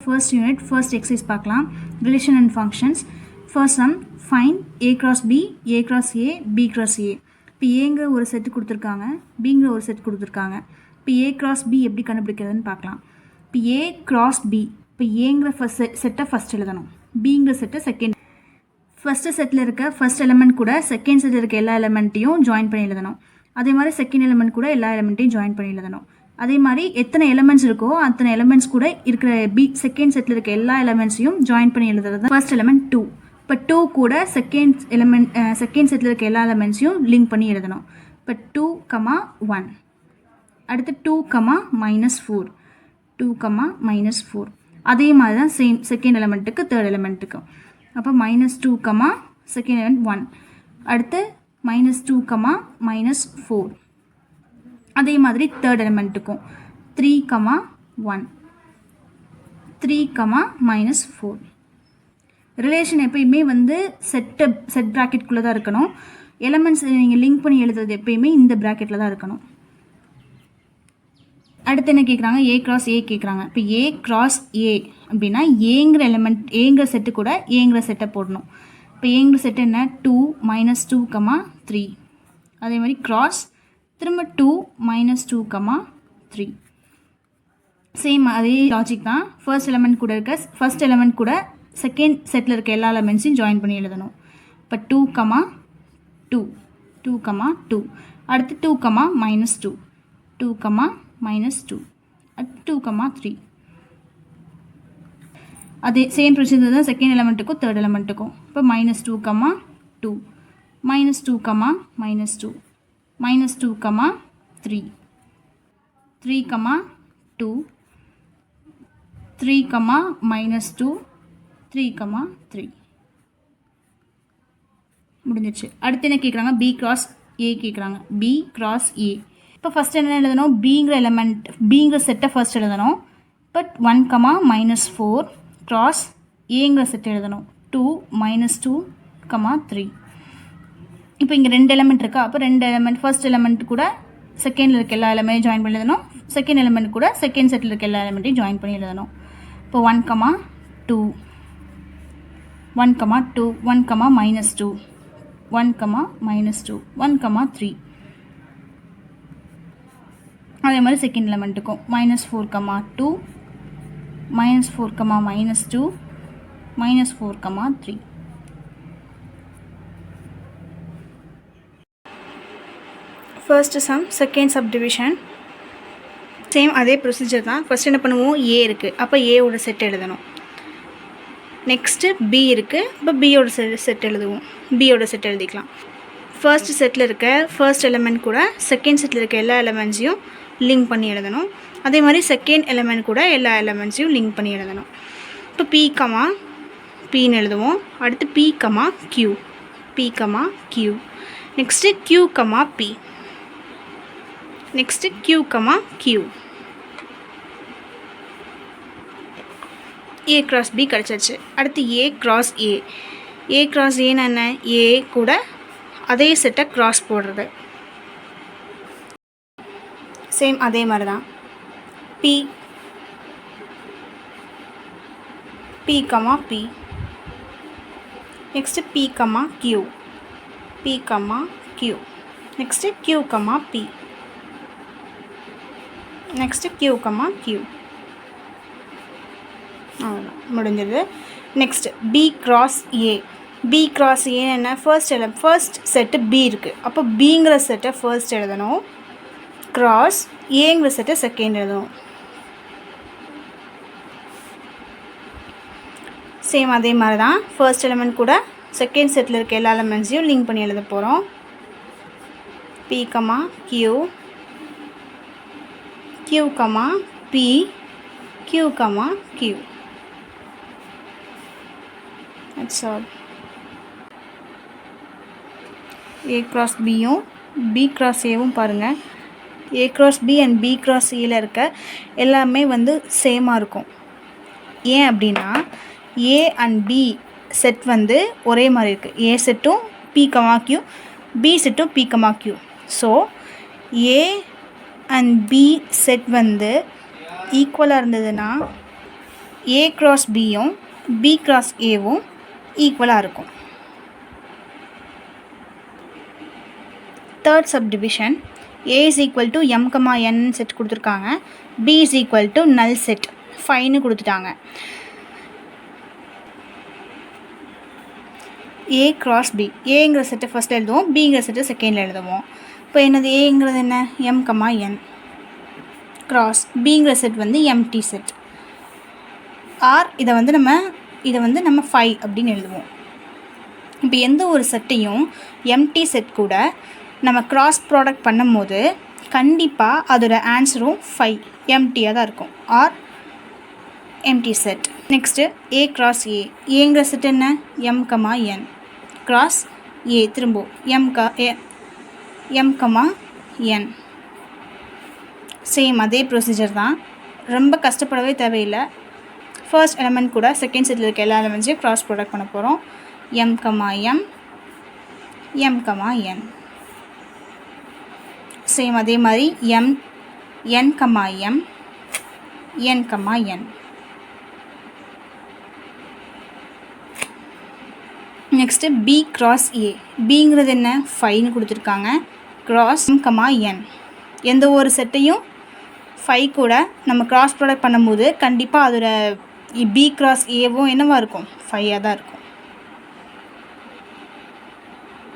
First unit, first exercise பார்க்கலாம். Relation and functions. First sum, find a cross b, a cross a, b cross a. இப்போ ஏங்கிற ஒரு set கொடுத்துருக்காங்க, பிங்கிற ஒரு செட் கொடுத்துருக்காங்க. இப்போ a cross b எப்படி கண்டுபிடிக்கிறதுன்னு பார்க்கலாம். இப்போ a cross b, இப்போ ஏங்கிற செட்டை ஃபஸ்ட் எழுதணும், பிங்கிற செட்டை செகண்ட். ஃபஸ்ட்டு செட்டில் இருக்க ஃபஸ்ட் எலிமெண்ட் கூட செகண்ட் செட்டில் இருக்க எல்லா எலிமெண்ட்டையும் ஜாயின் பண்ணி எழுதணும். அதே மாதிரி செகண்ட் எலிமெண்ட் கூட எல்லா எலிமெண்ட்டையும் ஜாயின் பண்ணி எழுதணும். அதே மாதிரி எத்தனை எலிமெண்ட்ஸ் இருக்கோ அத்தனை எலிமெண்ட்ஸ் கூட இருக்கிற செகண்ட் செட்டில் இருக்க எல்லா எலிமெண்ட்ஸையும் ஜாயின் பண்ணி எழுதுறது. First element 2. இப்போ 2 கூட செகண்ட் செட்டில் இருக்க எல்லா எலிமெண்ட்ஸையும் லிங்க் பண்ணி எழுதணும். இப்போ 2, 1. அடுத்து 2, -4. 2, -4. அதே மாதிரி தான் சேம் செகண்ட் எலிமெண்ட்டுக்கு தேர்ட் எலிமெண்ட்டுக்கு. அப்போ -2, செகண்ட் எலிமெண்ட் 1. அடுத்து -2, -4. அதே மாதிரி தேர்ட் எலிமெண்ட்டுக்கும் 3, 1. 3, -4. ரிலேஷன் எப்பயுமே வந்து செட் ப்ராக்கெட்குள்ளே தான் இருக்கணும். எலிமெண்ட்ஸ் நீங்கள் லிங்க் பண்ணி எழுதுறது எப்பயுமே இந்த ப்ராக்கெட்டில் தான் இருக்கணும். அடுத்து என்ன கேட்குறாங்க, ஏ கிராஸ் ஏ கேட்குறாங்க. இப்போ ஏ கிராஸ் ஏ அப்படின்னா ஏங்கிற செட்டு கூட ஏங்கிற செட்டை போடணும். இப்போ ஏங்கிற செட்டு என்ன, 2, -2, 3. அதே மாதிரி கிராஸ் திரும்ப 2, -2, 3. சேம் அதே லாஜிக் தான். ஃபர்ஸ்ட் எலிமெண்ட் கூட இருக்க ஃபர்ஸ்ட் எலிமெண்ட் கூட செகண்ட் செட்டில் இருக்க எல்லா எலிமெண்ட்ஸையும் ஜாயின் பண்ணி எழுதணும். இப்போ 2, 2. 2, 2. அடுத்து 2, -2. 2, -2. அடுத்து 2, 3. அதே சேம் ப்ரொசீஜர் தான் செகண்ட் எலிமெண்ட்டுக்கும் தேர்ட் எலிமெண்ட்டுக்கும். இப்போ -2, 2. -2, -2. -2, 3. 3, 2. 3, -2. 3, 3. முடிஞ்சிச்சு. அடுத்து என்ன கேட்குறாங்க, பி கிராஸ் ஏ கேட்குறாங்க. B cross A. இப்போ ஃபஸ்ட் என்ன எழுதணும், பிங்கிற செட்டை ஃபர்ஸ்ட் எழுதணும். பட் 1, -4 கிராஸ் ஏங்கிற செட் எழுதணும். 2, -2, 3. இப்போ இங்கே 2 எலிமெண்ட் இருக்கா. அப்போ 2 எலிமெண்ட் ஃபர்ஸ்ட் எலிமெண்ட் கூட செகண்டில் இருக்க எல்லா எலிமெண்ட்டையும் ஜாயின் பண்ணி எழுதணும். செகண்ட் எலிமெண்ட் கூட செகண்ட் செட்டில் இருக்க எல்லா எலிமெண்ட்டையும் ஜாயின் பண்ணி எழுதணும். இப்போ 1, 2. 1, 2. 1, -2. 1, -2. 1, 3. அதே மாதிரி செகண்ட் எலிமெண்ட்டுக்கும் -4, 2. -4, -2. -4, 3. First sum second subdivision. Same அதே ப்ரொசீஜர் தான். ஃபஸ்ட் என்ன பண்ணுவோம், ஏ இருக்குது, அப்போ ஏவோட செட் எழுதணும். நெக்ஸ்ட்டு பி இருக்குது, இப்போ பியோட செட் எழுதுவோம். பியோட செட் எழுதிக்கலாம். ஃபர்ஸ்ட் செட்டில் இருக்க ஃபர்ஸ்ட் எலிமெண்ட் கூட செகண்ட் செட்டில் இருக்க எல்லா எலிமெண்ட்ஸையும் லிங்க் பண்ணி எழுதணும். அதே மாதிரி செகண்ட் எலிமெண்ட் கூட எல்லா எலிமெண்ட்ஸையும் லிங்க் பண்ணி எழுதணும். இப்போ பின்னு எழுதுவோம். அடுத்து P, Q. Next Q, P. Next Q, Q. A cross B கிடச்சிருச்சு. அடுத்து A cross A. A cross Aன்னு என்ன, A கூட அதே செட்டை கிராஸ் போடுறது. சேம் அதே மாதிரி தான். P, P. Next P, Q. Q. Next Q, P. Next Q, Q. அவ்வளோதான், முடிஞ்சது. Next B cross A. B cross A என்ன, ஃபர்ஸ்ட் செட்டு B இருக்குது, அப்போ பிங்கிற செட்டை ஃபர்ஸ்ட் எழுதணும். கிராஸ் ஏங்கிற செட்டை செகண்ட் எழுதணும். சேம் அதே மாதிரி தான். ஃபர்ஸ்ட் எலிமெண்ட் கூட செகண்ட் செட்டில் இருக்க எல்லா எலிமெண்ட்ஸையும் லிங்க் பண்ணி எழுத போகிறோம். P, Q. Q, P. Q, Q. That's all. A cross Bயும் B cross Aவும் பாருங்கள். A cross B and B cross Aல இருக்க எல்லாமே வந்து சேமாக இருக்கும். ஏன் அப்படின்னா A and B செட் வந்து ஒரே மாதிரி இருக்குது. A செட்டும் P, Q, B செட்டும் P, Q. So A and B set வந்து ஈக்குவலாக இருந்ததுன்னா ஏ க்ராஸ் பியும் பி க்ராஸ் ஏவும் ஈக்குவலாக இருக்கும். Third subdivision, A is equal to M comma N set கொடுத்துருக்காங்க. B is equal to null set 5ன்னு கொடுத்துட்டாங்க. ஏ க்ராஸ் பி, ஏங்கிற செட்டை ஃபஸ்ட் எழுதுவோம், பிங்கிற செட்டை செகண்டில் எழுதுவோம். இப்போ என்னது ஏங்கிறது என்ன, எம் கமா என் க்ராஸ் பிங்கிற செட் வந்து எம்டி செட் ஆர் இதை வந்து நம்ம 5 அப்படின்னு எழுதுவோம். இப்போ எந்த ஒரு செட்டையும் எம்டி செட் கூட நம்ம க்ராஸ் ப்ராடக்ட் பண்ணும் போது கண்டிப்பாக அதோட ஆன்சரும் 5 எம்டியாக தான் இருக்கும், or empty set. Next A cross A, ஏங்கிற செட் என்ன, M comma N cross A, திரும்ப எம் கமா என். சேம் அதே ப்ரொசீஜர் தான், ரொம்ப கஷ்டப்படவே தேவையில்லை. ஃபர்ஸ்ட் எலமெண்ட் கூட செகண்ட் செட்டில் இருக்க எல்லா எலமெண்ட்ஸையும் க்ராஸ் ப்ராடக்ட் பண்ண போகிறோம். M comma M comma N. Same அதே மாதிரி N comma N comma N. Next B cross A, பிங்கிறது என்ன 5ன்னு கொடுத்துருக்காங்க. Cross M comma N. எந்த ஒரு செட்டையும் 5 கூட நம்ம க்ராஸ் ப்ராடக்ட் பண்ணும்போது கண்டிப்பாக அதோட பி க்ராஸ் ஏவும் என்னவாக இருக்கும், 5ஆக தான் இருக்கும்.